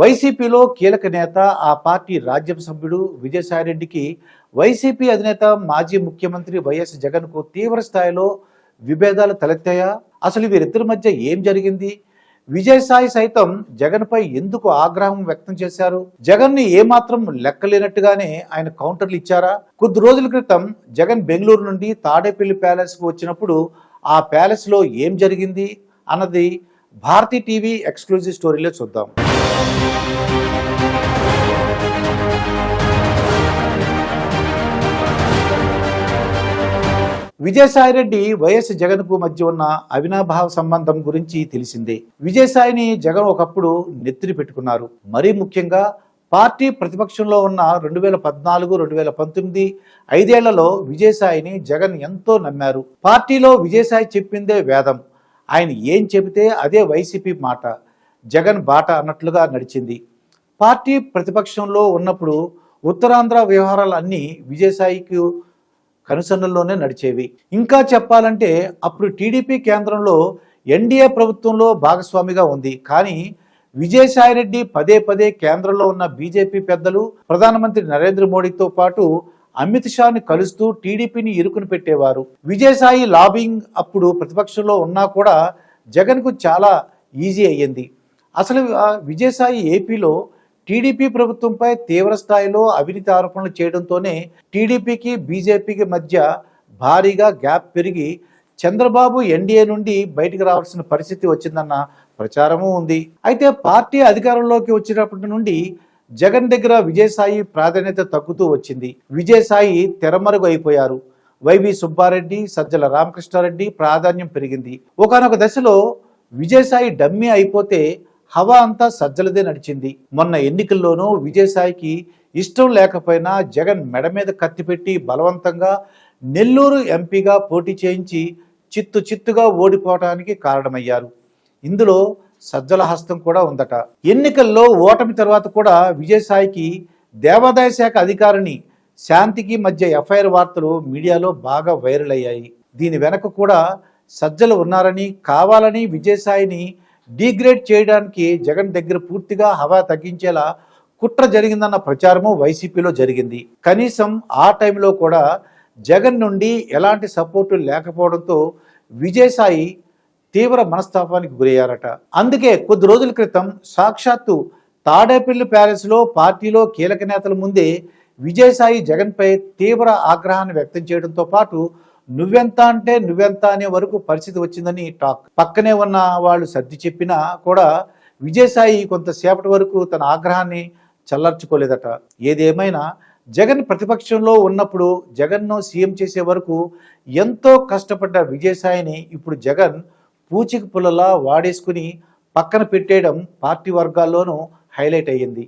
వైసీపీలో కీలక నేత, ఆ పార్టీ రాజ్యసభ సభ్యుడు విజయసాయిరెడ్డికి వైసీపీ అధినేత మాజీ ముఖ్యమంత్రి వైఎస్ జగన్కు తీవ్ర స్థాయిలో విభేదాలు తలెత్తాయా? అసలు వీరిద్దరి మధ్య ఏం జరిగింది? విజయసాయి సైతం జగన్పై ఎందుకు ఆగ్రహం వ్యక్తం చేశారు? జగన్ని ఏమాత్రం లెక్కలేనట్టుగానే ఆయన కౌంటర్లు ఇచ్చారా? కొద్ది రోజుల క్రితం జగన్ బెంగళూరు నుండి తాడేపల్లి ప్యాలెస్కు వచ్చినప్పుడు ఆ ప్యాలెస్లో ఏం జరిగింది అన్నది భారతీ టీవీ ఎక్స్క్లూజివ్ స్టోరీలో చూద్దాం. విజయసాయిరెడ్డి వైఎస్ జగన్కు మధ్య ఉన్న అవినాభావ సంబంధం గురించి తెలిసిందే. విజయసాయిని జగన్ ఒకప్పుడు నెత్తిని పెట్టుకున్నారు. మరీ ముఖ్యంగా పార్టీ ప్రతిపక్షంలో ఉన్న 2014, 2019 ఐదేళ్లలో విజయసాయిని జగన్ ఎంతో నమ్మారు. పార్టీలో విజయసాయి చెప్పిందే వేదం. ఆయన ఏం చెబితే అదే వైసీపీ మాట, జగన్ బాట అన్నట్లుగా నడిచింది. పార్టీ ప్రతిపక్షంలో ఉన్నప్పుడు ఉత్తరాంధ్ర వ్యవహారాలు అన్నీ విజయసాయికి కనుసన్నల్లోనే నడిచేవి. ఇంకా చెప్పాలంటే అప్పుడు టీడీపీ కేంద్రంలో ఎన్డీఏ ప్రభుత్వంలో భాగస్వామిగా ఉంది. కానీ విజయసాయిరెడ్డి పదే పదే కేంద్రంలో ఉన్న బీజేపీ పెద్దలు, ప్రధానమంత్రి నరేంద్ర మోడీతో పాటు అమిత్ షాని కలుస్తూ టీడీపీని ఇరుకుని పెట్టేవారు. విజయసాయి లాబింగ్ అప్పుడు ప్రతిపక్షంలో ఉన్నా కూడా జగన్కు చాలా ఈజీ అయ్యింది. అసలు విజయసాయి ఏపీలో టీడీపీ ప్రభుత్వంపై తీవ్ర స్థాయిలో అవినీతి ఆరోపణలు చేయడంతోనే టీడీపీకి బీజేపీకి మధ్య భారీగా గ్యాప్ పెరిగి చంద్రబాబు ఎన్డీఏ నుండి బయటకు రావాల్సిన పరిస్థితి వచ్చిందన్న ప్రచారము ఉంది. అయితే పార్టీ అధికారంలోకి వచ్చినప్పటి నుండి జగన్ దగ్గర విజయసాయి ప్రాధాన్యత తగ్గుతూ వచ్చింది. విజయసాయి తెరమరుగు అయిపోయారు. వైవి సుబ్బారెడ్డి, సజ్జల రామకృష్ణారెడ్డి ప్రాధాన్యం పెరిగింది. ఒకానొక దశలో విజయసాయి డమ్మీ అయిపోతే హవా అంతా సజ్జలదే నడిచింది. మొన్న ఎన్నికల్లోనూ విజయసాయికి ఇష్టం లేకపోయినా జగన్ మెడ మీద కత్తిపెట్టి బలవంతంగా నెల్లూరు ఎంపీగా పోటీ చేయించి చిత్తుగా ఓడిపోవడానికి కారణమయ్యారు. ఇందులో సజ్జల హస్తం కూడా ఉందట. ఎన్నికల్లో ఓటమి తర్వాత కూడా విజయసాయికి దేవాదాయ శాఖ అధికారిని శాంతికి మధ్య ఎఫ్ఐఆర్ వార్తలు మీడియాలో బాగా వైరల్ అయ్యాయి. దీని వెనక కూడా సజ్జలు ఉన్నారని, కావాలని విజయసాయిని డీగ్రేడ్ చేయడానికి జగన్ దగ్గర పూర్తిగా హవా తగ్గించేలా కుట్ర జరిగిందన్న ప్రచారము వైసీపీలో జరిగింది. కనీసం ఆ టైంలో కూడా జగన్ నుండి ఎలాంటి సపోర్టు లేకపోవడంతో విజయసాయి తీవ్ర మనస్తాపానికి గురయ్యారట. అందుకే కొద్ది రోజుల క్రితం సాక్షాత్తు తాడేపల్లి ప్యాలెస్లో పార్టీలో కీలక నేతల ముందే విజయసాయి జగన్పై తీవ్ర ఆగ్రహాన్ని వ్యక్తం చేయడంతో పాటు నువ్వెంత అంటే నువ్వెంత అనే వరకు పరిస్థితి వచ్చిందని టాక్. పక్కనే ఉన్న వాళ్ళు సర్ది చెప్పినా కూడా విజయసాయి కొంతసేపటి వరకు తన ఆగ్రహాన్ని చల్లార్చుకోలేదట. ఏదేమైనా జగన్ ప్రతిపక్షంలో ఉన్నప్పుడు జగన్ను సీఎం చేసే వరకు ఎంతో కష్టపడ్డ విజయసాయిని ఇప్పుడు జగన్ పూచిక పుల్లలా వాడేసుకుని పక్కన పెట్టేయడం పార్టీ వర్గాల్లోనూ హైలైట్ అయ్యింది.